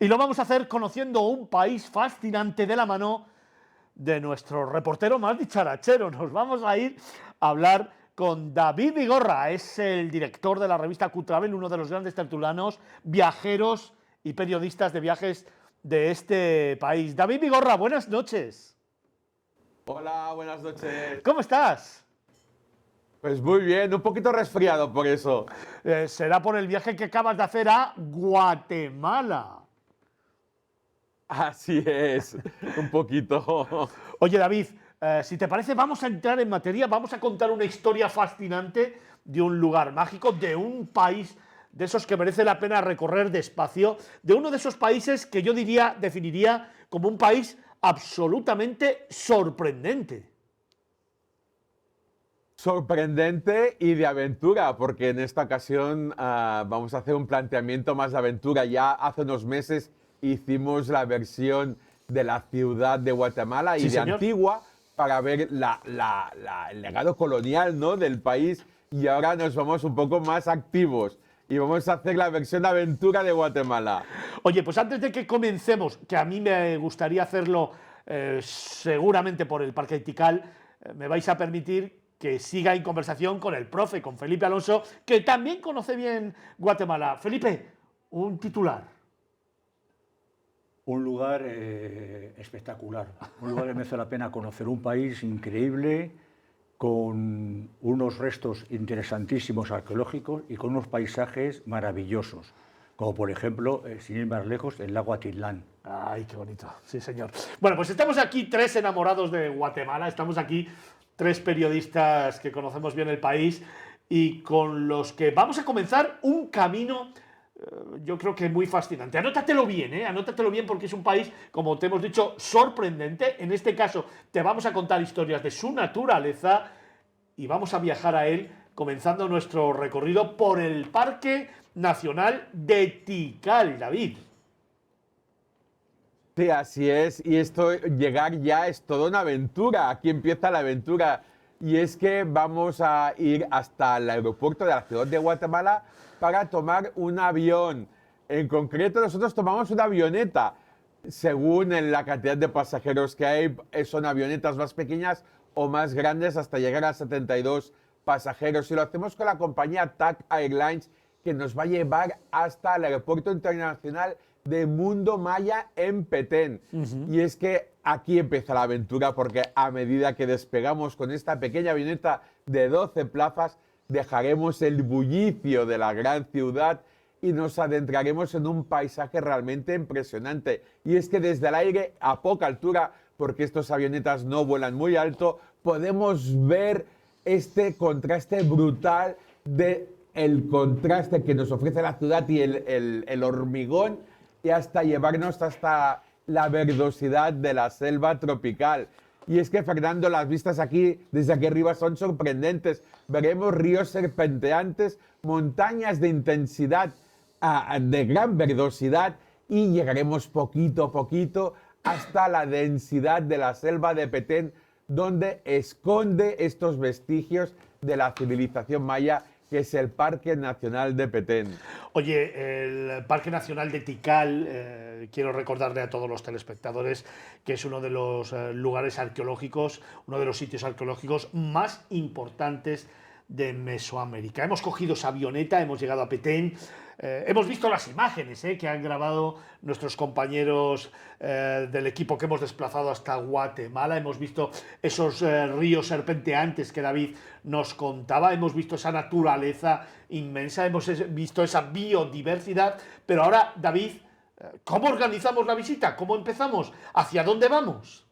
Y lo vamos a hacer conociendo un país fascinante de la mano de nuestro reportero más dicharachero. Nos vamos a ir a hablar con David Vigorra. Es el director de la revista Q-Travel, uno de los grandes tertulianos, viajeros y periodistas de viajes de este país. David Vigorra, buenas noches. Hola, buenas noches. ¿Cómo estás? Pues muy bien, un poquito resfriado por eso. Será por el viaje que acabas de hacer a Guatemala. Así es, un poquito. Oye, David, si te parece, vamos a entrar en materia, vamos a contar una historia fascinante de un lugar mágico, de un país de esos que merece la pena recorrer despacio, de uno de esos países que yo definiría como un país absolutamente sorprendente. Sorprendente y de aventura, porque en esta ocasión vamos a hacer un planteamiento más de aventura. Ya hace unos meses hicimos la versión de la ciudad de Guatemala y Sí, de señor. Antigua para ver el legado colonial, ¿no?, del país, y ahora nos vamos un poco más activos y vamos a hacer la versión de aventura de Guatemala. Oye, pues antes de que comencemos, que a mí me gustaría hacerlo seguramente por el Parque Tikal, me vais a permitir que siga en conversación con el profe, con Felipe Alonso, que también conoce bien Guatemala. Felipe, un titular. Un lugar espectacular, un lugar que merece la pena conocer, un país increíble, con unos restos interesantísimos arqueológicos y con unos paisajes maravillosos, como por ejemplo, sin ir más lejos, el lago Atitlán. Ay, qué bonito, sí señor. Bueno, pues estamos aquí tres enamorados de Guatemala, estamos aquí tres periodistas que conocemos bien el país y con los que vamos a comenzar un camino, yo creo que muy fascinante. Anótatelo bien, anótatelo bien, porque es un país, como te hemos dicho, sorprendente. En este caso te vamos a contar historias de su naturaleza y vamos a viajar a él, comenzando nuestro recorrido por el Parque Nacional de Tikal, David. Sí, así es. Y esto, llegar ya es toda una aventura. Aquí empieza la aventura. Y es que vamos a ir hasta el aeropuerto de la ciudad de Guatemala para tomar un avión. En concreto, nosotros tomamos una avioneta. Según la cantidad de pasajeros que hay, son avionetas más pequeñas o más grandes hasta llegar a 72 pasajeros. Y lo hacemos con la compañía TAC Airlines, que nos va a llevar hasta el aeropuerto internacional de Mundo Maya en Petén. Y es que aquí empieza la aventura, porque a medida que despegamos con esta pequeña avioneta de 12 plazas, dejaremos el bullicio de la gran ciudad y nos adentraremos en un paisaje realmente impresionante. Y es que desde el aire, a poca altura, porque estas avionetas no vuelan muy alto, podemos ver este contraste brutal de el contraste que nos ofrece la ciudad y el hormigón, y hasta llevarnos hasta la verdosidad de la selva tropical. Y es que, Fernando, las vistas aquí, desde aquí arriba, son sorprendentes. Veremos ríos serpenteantes, montañas de intensidad, de gran verdosidad, y llegaremos poquito a poquito hasta la densidad de la selva de Petén, donde esconde estos vestigios de la civilización maya, que es el Parque Nacional de Petén. Oye, el Parque Nacional de Tikal, quiero recordarle a todos los telespectadores que es uno de los lugares arqueológicos, uno de los sitios arqueológicos más importantes de Mesoamérica. Hemos cogido esa avioneta, hemos llegado a Petén, hemos visto las imágenes que han grabado nuestros compañeros del equipo que hemos desplazado hasta Guatemala, hemos visto esos ríos serpenteantes que David nos contaba, hemos visto esa naturaleza inmensa, hemos visto esa biodiversidad, pero ahora, David, ¿cómo organizamos la visita? ¿Cómo empezamos? ¿Hacia dónde vamos?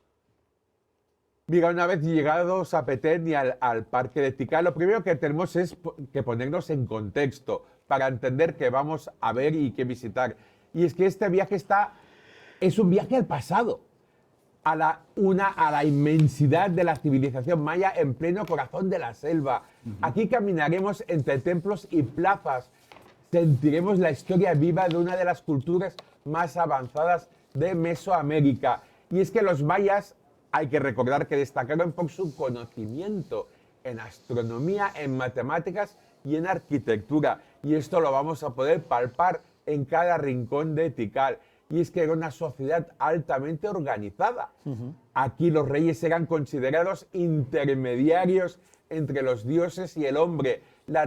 Mira, una vez llegados a Petén y al Parque de Tikal, lo primero que tenemos es que ponernos en contexto para entender qué vamos a ver y qué visitar. Y es que este viaje es un viaje al pasado, a la inmensidad de la civilización maya en pleno corazón de la selva. Aquí caminaremos entre templos y plazas, sentiremos la historia viva de una de las culturas más avanzadas de Mesoamérica. Y es que los mayas, hay que recordar que destacaron por su conocimiento en astronomía, en matemáticas y en arquitectura. Y esto lo vamos a poder palpar en cada rincón de Tikal. y es que era una sociedad altamente organizada. Aquí los reyes eran considerados intermediarios entre los dioses y el hombre. La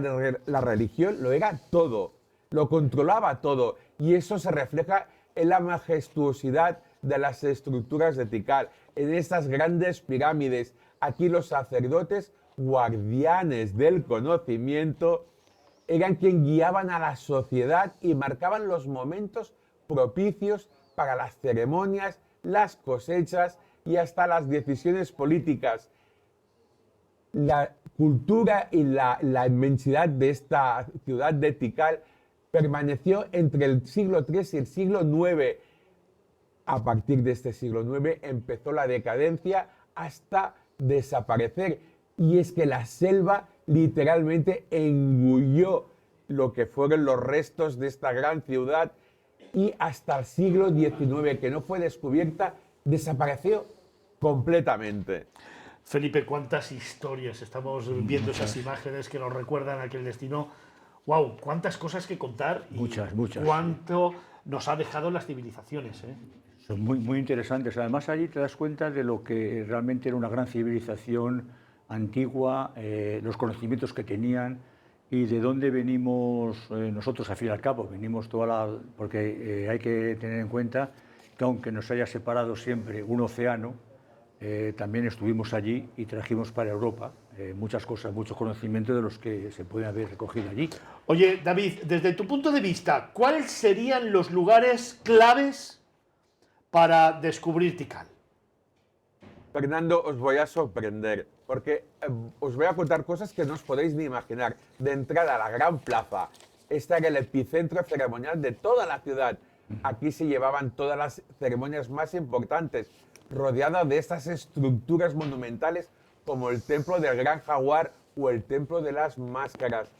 religión lo era todo, lo controlaba todo, y eso se refleja en la majestuosidad de las estructuras de Tikal, en estas grandes pirámides. Aquí los sacerdotes, guardianes del conocimiento, eran quienes guiaban a la sociedad y marcaban los momentos propicios para las ceremonias, las cosechas y hasta las decisiones políticas. La cultura y la inmensidad de esta ciudad de Tikal permaneció entre el siglo III y el siglo IX. A partir de este siglo IX empezó la decadencia hasta desaparecer. Y es que la selva literalmente engulló lo que fueron los restos de esta gran ciudad, y hasta el siglo XIX, que no fue descubierta, desapareció completamente. Felipe, cuántas historias, estamos viendo esas imágenes que nos recuerdan aquel destino. ¡Wow! Cuántas cosas que contar. Y muchas. cuánto nos ha dejado las civilizaciones, ¿eh? Son muy interesantes. Además, allí te das cuenta de lo que realmente era una gran civilización antigua, los conocimientos que tenían y de dónde venimos nosotros, al fin y al cabo. Venimos porque hay que tener en cuenta que aunque nos haya separado siempre un océano, también estuvimos allí y trajimos para Europa muchas cosas, muchos conocimientos de los que se pueden haber recogido allí. Oye, David, desde tu punto de vista, ¿cuáles serían los lugares claves para descubrir Tikal? Fernando, os voy a sorprender, porque os voy a contar cosas que no os podéis ni imaginar. De entrada a la gran plaza, esta era el epicentro ceremonial de toda la ciudad. Aquí se llevaban todas las ceremonias más importantes, rodeada de estas estructuras monumentales como el Templo del Gran Jaguar o el Templo de las Máscaras.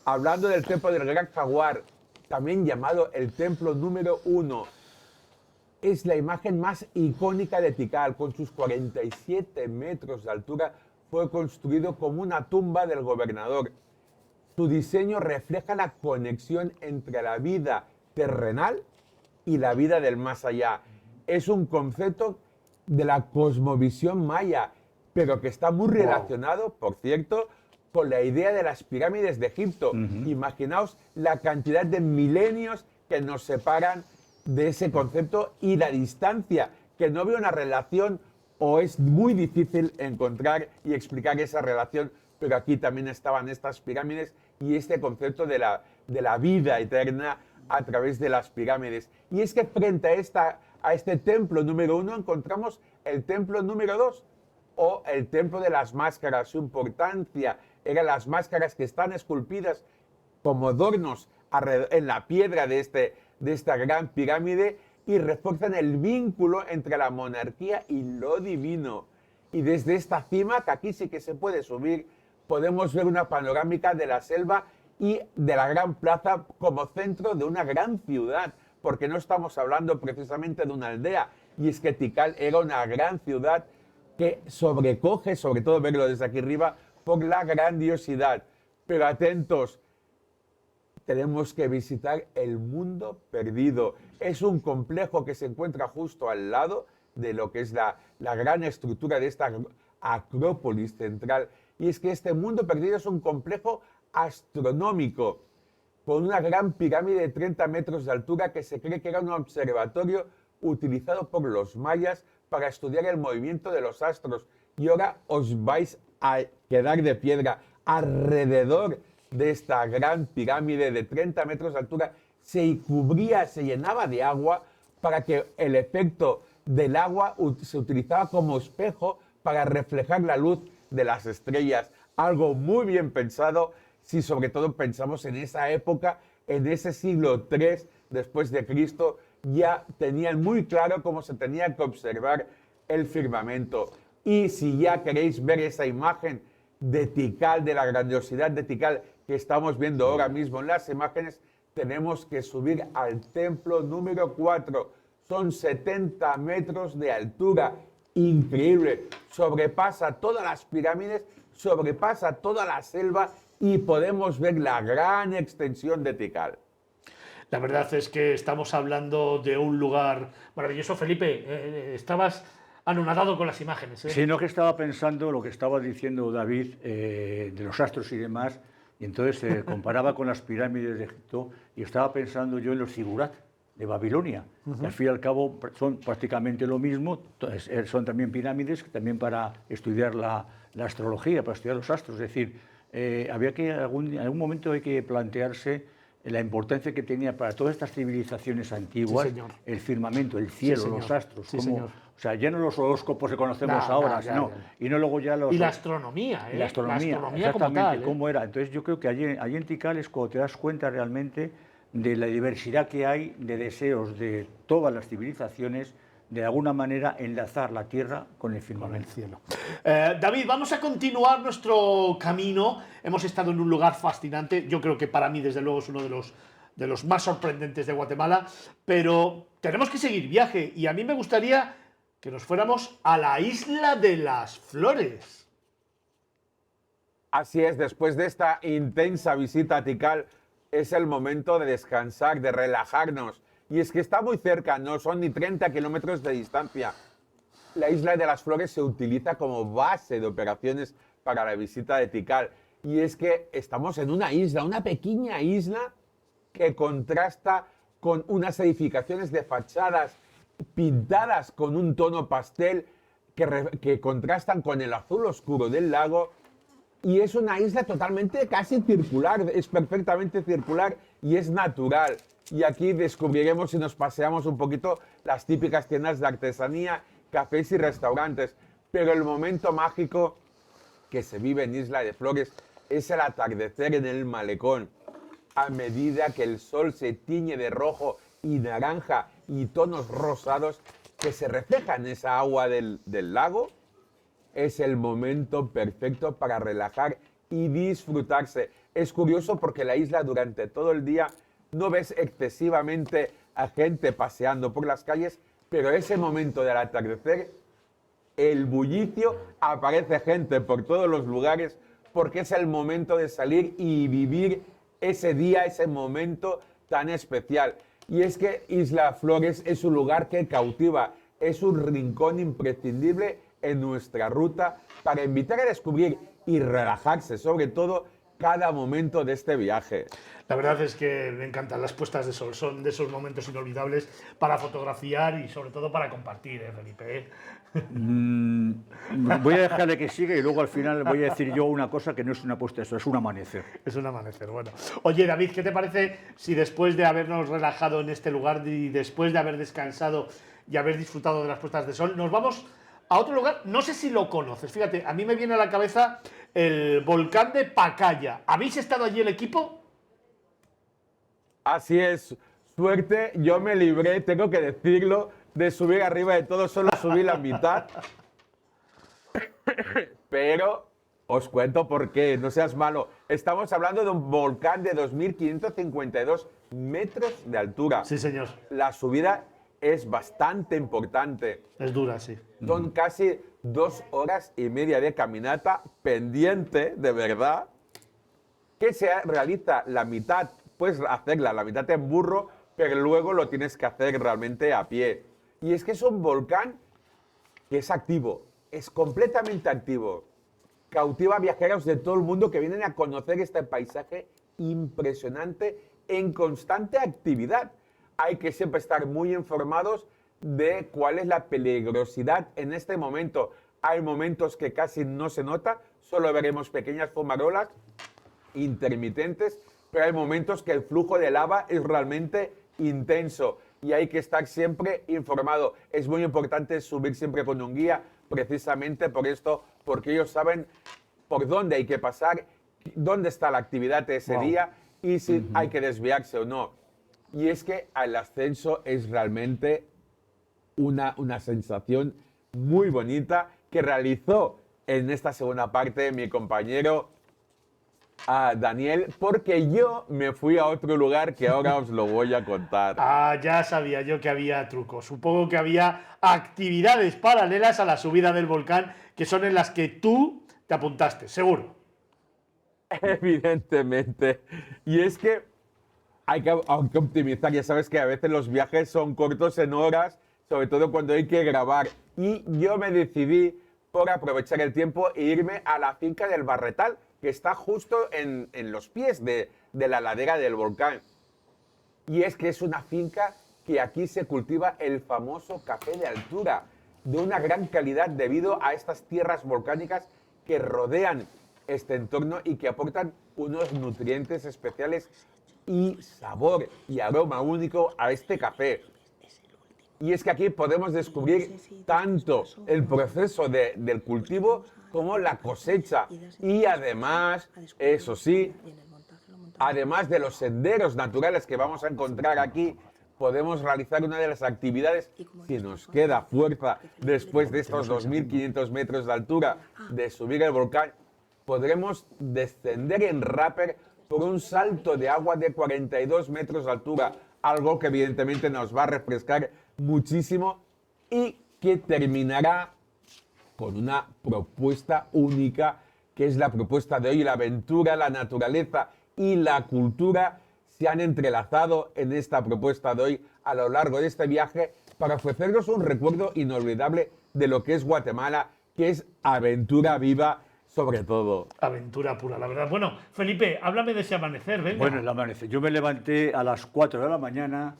Hablando del Templo del Gran Jaguar, también llamado el Templo número 1, es la imagen más icónica de Tikal. Con sus 47 metros de altura, fue construido como una tumba del gobernador. Su diseño refleja la conexión entre la vida terrenal y la vida del más allá. Es un concepto de la cosmovisión maya, pero que está muy relacionado, por cierto, con la idea de las pirámides de Egipto. Imaginaos la cantidad de milenios que nos separan de ese concepto y la distancia, que no veo una relación, o es muy difícil encontrar y explicar esa relación, pero aquí también estaban estas pirámides y este concepto de la vida eterna a través de las pirámides. Y es que frente a este templo número 1 encontramos el templo número 2, o el Templo de las Máscaras. Su importancia eran las máscaras que están esculpidas como adornos en la piedra de esta gran pirámide, y refuerzan el vínculo entre la monarquía y lo divino. Y desde esta cima, que aquí sí que se puede subir, podemos ver una panorámica de la selva y de la gran plaza como centro de una gran ciudad, porque no estamos hablando precisamente de una aldea, y es que Tikal era una gran ciudad que sobrecoge, sobre todo verlo desde aquí arriba, por la grandiosidad. Pero atentos, tenemos que visitar el Mundo Perdido. Es un complejo que se encuentra justo al lado de lo que es la gran estructura de esta Acrópolis central. Y es que este Mundo Perdido es un complejo astronómico, con una gran pirámide de 30 metros de altura que se cree que era un observatorio utilizado por los mayas para estudiar el movimiento de los astros. Y ahora os vais a quedar de piedra. Alrededor de esta gran pirámide de 30 metros de altura se cubría, se llenaba de agua, para que el efecto del agua se utilizaba como espejo para reflejar la luz de las estrellas. Algo muy bien pensado, si sobre todo pensamos en esa época, en ese siglo III después de Cristo, ya tenían muy claro cómo se tenía que observar el firmamento. Y si ya queréis ver esa imagen de Tikal, de la grandiosidad de Tikal que estamos viendo ahora mismo en las imágenes, tenemos que subir al templo número 4. Son 70 metros de altura. Increíble. Sobrepasa todas las pirámides, sobrepasa toda la selva y podemos ver la gran extensión de Tikal. La verdad es que estamos hablando de un lugar maravilloso. Felipe, estabas anonadado con las imágenes. Sino que estaba pensando lo que estaba diciendo David de los astros y demás, y entonces se comparaba con las pirámides de Egipto, y estaba pensando yo en los zigurat de Babilonia. Y al fin y al cabo son prácticamente lo mismo, son también pirámides, también para estudiar la astrología, para estudiar los astros. Es decir, había que, en algún momento hay que plantearse la importancia que tenía para todas estas civilizaciones antiguas, Sí, el firmamento, el cielo, Sí, los astros, Sí, como, señor. o sea, ya no los horóscopos que conocemos No, ahora, no, ya, sino, ya. y no luego ya los... Y la astronomía, y la astronomía, como exactamente, tal. cómo era. Entonces yo creo que allí en Tikal es cuando te das cuenta realmente de la diversidad que hay de deseos de todas las civilizaciones, de alguna manera enlazar la Tierra con el Con el firmamento. cielo. David, vamos a continuar nuestro camino. Hemos estado en un lugar fascinante. Yo creo que para mí, desde luego, es uno de los más sorprendentes de Guatemala. Pero tenemos que seguir viaje. Y a mí me gustaría que nos fuéramos a la Isla de las Flores. Así es, después de esta intensa visita a Tikal, es el momento de descansar, de relajarnos. Y es que está muy cerca, no son ni 30 kilómetros de distancia. La Isla de las Flores se utiliza como base de operaciones para la visita de Tikal. Y es que estamos en una isla, una pequeña isla que contrasta con unas edificaciones de fachadas pintadas con un tono pastel que contrastan con el azul oscuro del lago. Y es una isla totalmente casi circular, es perfectamente circular y es natural. Y aquí descubriremos, si nos paseamos un poquito, las típicas tiendas de artesanía, cafés y restaurantes. Pero el momento mágico que se vive en Isla de Flores es el atardecer en el malecón. A medida que el sol se tiñe de rojo y naranja y tonos rosados que se reflejan en esa agua del lago, es el momento perfecto para relajar y disfrutarse. Es curioso porque la isla durante todo el día no ves excesivamente a gente paseando por las calles, pero ese momento del atardecer, el bullicio, aparece gente por todos los lugares porque es el momento de salir y vivir ese día, ese momento tan especial. Y es que Isla Flores es un lugar que cautiva, es un rincón imprescindible en nuestra ruta para invitar a descubrir y relajarse, sobre todo, cada momento de este viaje. La verdad es que me encantan las puestas de sol, son de esos momentos inolvidables para fotografiar y sobre todo para compartir, Felipe. Voy a dejarle que siga y luego al final voy a decir yo una cosa que no es una puesta de sol, es un amanecer. Es un amanecer, bueno. Oye, David, ¿qué te parece si después de habernos relajado en este lugar y después de haber descansado y haber disfrutado de las puestas de sol, nos vamos a otro lugar? No sé si lo conoces, fíjate, a mí me viene a la cabeza el volcán de Pacaya. ¿Habéis estado allí el equipo? Así es, suerte, yo me libré, tengo que decirlo, de subir arriba de todo, solo subí la mitad. Pero os cuento por qué, no seas malo. Estamos hablando de un volcán de 2.552 metros de altura. Sí, señor. La subida es bastante importante. Es dura, sí. Son casi 2 horas y media de caminata pendiente, de verdad, que se realiza la mitad, puedes hacerla la mitad en burro, pero luego lo tienes que hacer realmente a pie. Y es que es un volcán que es activo, es completamente activo. Cautiva a viajeros de todo el mundo que vienen a conocer este paisaje impresionante en constante actividad. Hay que siempre estar muy informados de cuál es la peligrosidad en este momento. Hay momentos que casi no se nota, solo veremos pequeñas fumarolas intermitentes, pero hay momentos que el flujo de lava es realmente intenso y hay que estar siempre informado. Es muy importante subir siempre con un guía, precisamente por esto, porque ellos saben por dónde hay que pasar, dónde está la actividad de ese día y si hay que desviarse o no. Y es que el ascenso es realmente una sensación muy bonita que realizó en esta segunda parte mi compañero Daniel, porque yo me fui a otro lugar que ahora os lo voy a contar. Ah, ya sabía yo que había trucos. Supongo que había actividades paralelas a la subida del volcán que son en las que tú te apuntaste, seguro. Evidentemente. Y es que hay que optimizar. Ya sabes que a veces los viajes son cortos en horas, sobre todo cuando hay que grabar. Y yo me decidí por aprovechar el tiempo e irme a la finca del Barretal, que está justo en los pies de la ladera del volcán. Y es que es una finca que aquí se cultiva el famoso café de altura, de una gran calidad debido a estas tierras volcánicas que rodean este entorno y que aportan unos nutrientes especiales y sabor y aroma único a este café. Y es que aquí podemos descubrir tanto el proceso del cultivo como la cosecha. Y además, eso sí, además de los senderos naturales que vamos a encontrar aquí, podemos realizar una de las actividades, si nos queda fuerza después de estos 2.500 metros de altura, de subir el volcán, podremos descender en rappel por un salto de agua de 42 metros de altura, algo que evidentemente nos va a refrescar muchísimo y que terminará con una propuesta única, que es la propuesta de hoy. La aventura, la naturaleza y la cultura se han entrelazado en esta propuesta de hoy a lo largo de este viaje para ofrecernos un recuerdo inolvidable de lo que es Guatemala, que es aventura viva sobre todo. Aventura pura, la verdad. Bueno, Felipe, háblame de ese amanecer, venga. Bueno, el amanecer. Yo me levanté a las 4 de la mañana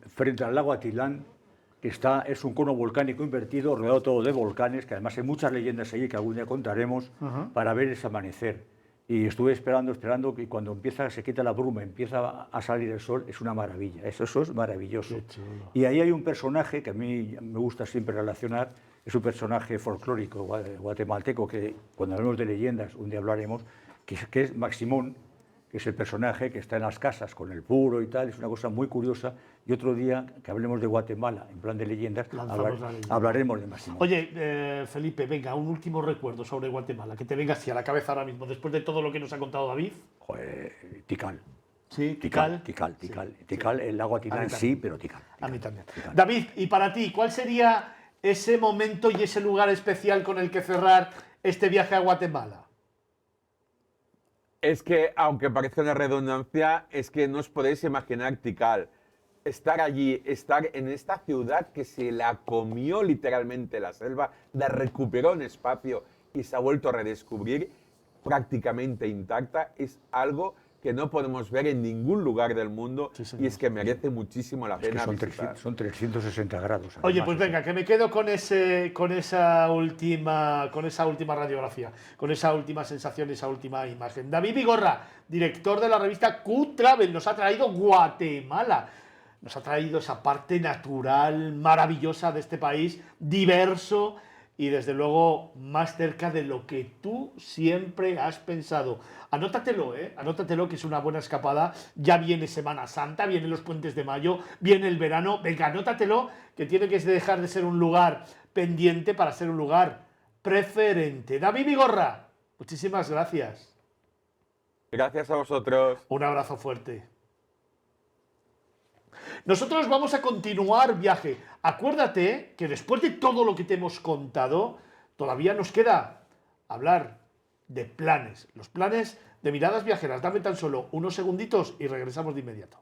frente al lago Atilán, que es un cono volcánico invertido, rodeado todo de volcanes, que además hay muchas leyendas allí que algún día contaremos, para ver ese amanecer. Y estuve esperando, y cuando se quita la bruma, empieza a salir el sol, es una maravilla. Eso es maravilloso. Y ahí hay un personaje que a mí me gusta siempre relacionar, es un personaje folclórico guatemalteco, que cuando hablemos de leyendas, un día hablaremos, que es Maximón, que es el personaje que está en las casas con el puro y tal, es una cosa muy curiosa. Y otro día que hablemos de Guatemala, en plan de leyendas, hablaremos de Maximón. Oye, Felipe, venga, un último recuerdo sobre Guatemala, que te venga así a la cabeza ahora mismo, después de todo lo que nos ha contado David. Joder, Tikal. Sí, Tikal, sí. el lago Atilán sí, pero Tikal. A mí también. Tikal. David, y para ti, ¿cuál sería ese momento y ese lugar especial con el que cerrar este viaje a Guatemala? Es que, aunque parezca una redundancia, es que no os podéis imaginar Tikal. Estar allí, estar en esta ciudad que se la comió literalmente la selva, la recuperó en espacio y se ha vuelto a redescubrir prácticamente intacta, es algo que no podemos ver en ningún lugar del mundo, sí, y es que merece muchísimo la pena visitar. Son 360 grados. Además, oye, pues venga, que me quedo con esa última radiografía, con esa última sensación, esa última imagen. David Vigorra, director de la revista Q-Travel, nos ha traído Guatemala. Nos ha traído esa parte natural maravillosa de este país, diverso y desde luego más cerca de lo que tú siempre has pensado. Anótatelo, anótatelo, que es una buena escapada. Ya viene Semana Santa, vienen los puentes de mayo, viene el verano. Venga, anótatelo, que tiene que dejar de ser un lugar pendiente para ser un lugar preferente. David Vigorra, muchísimas gracias. Gracias a vosotros. Un abrazo fuerte. Nosotros vamos a continuar viaje. Acuérdate que después de todo lo que te hemos contado, todavía nos queda hablar de planes. Los planes de Miradas Viajeras. Dame tan solo unos segunditos y regresamos de inmediato.